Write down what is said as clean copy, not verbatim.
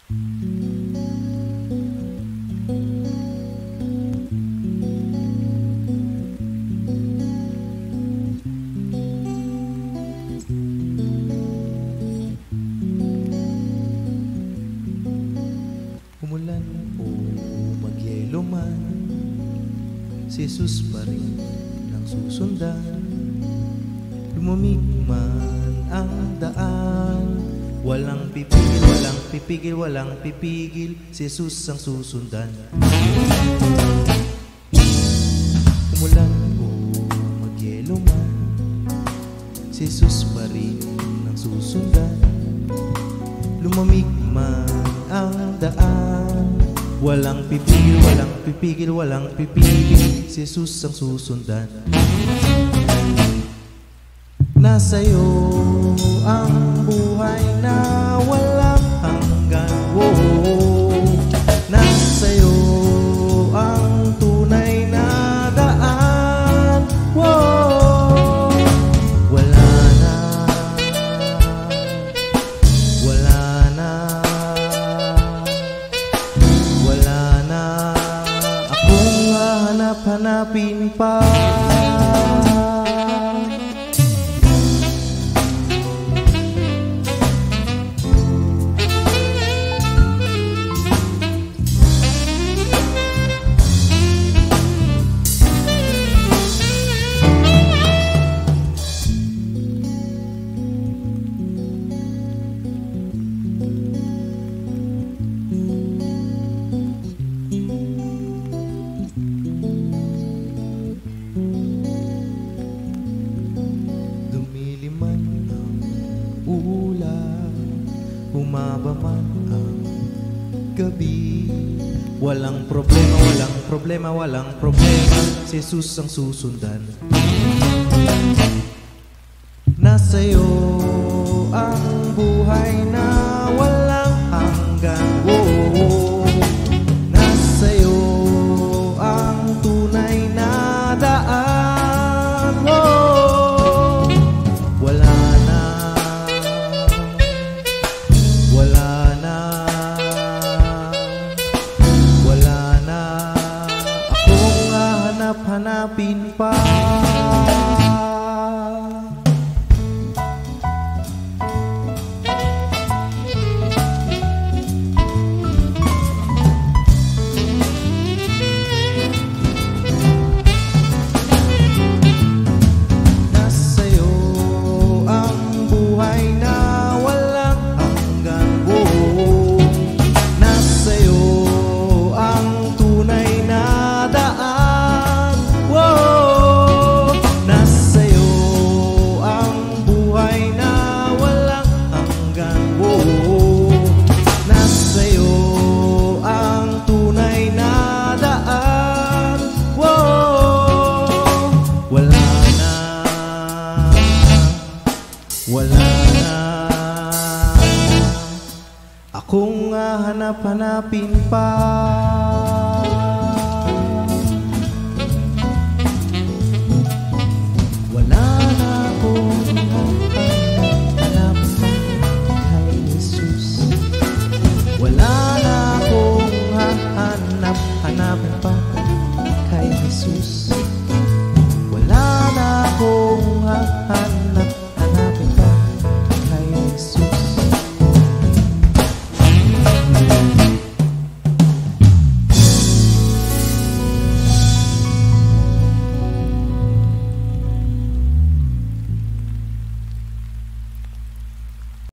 Umulan o magyelo man, si Jesus pa rin ang susundan. Lumamig man ang daan, walang pipigil, walang pipigil, walang pipigil, si Jesus ang susundan. Umulan o magyelo man, si Jesus pa rin ang susundan. Lumamig man ang daan, walang pipigil, walang pipigil, walang pipigil, si Jesus ang susundan. Nasa'yo ang buhay na walang hanggan, oh. Nasa'yo ang tunay na daan, oh. Wala na, wala na, wala na akong hanap-hanapin pa. Bumaba man ang gabi, walang problema, walang problema, walang problema, si Jesus ang susundan. Nasa'yo ang buhay na walang hanggan, oh. Nasa'yo ang tunay na daan, oh. Wala na, wala na, wala na akong hahanap-hanapin pa. Wala na akong hanap-hanapin pa.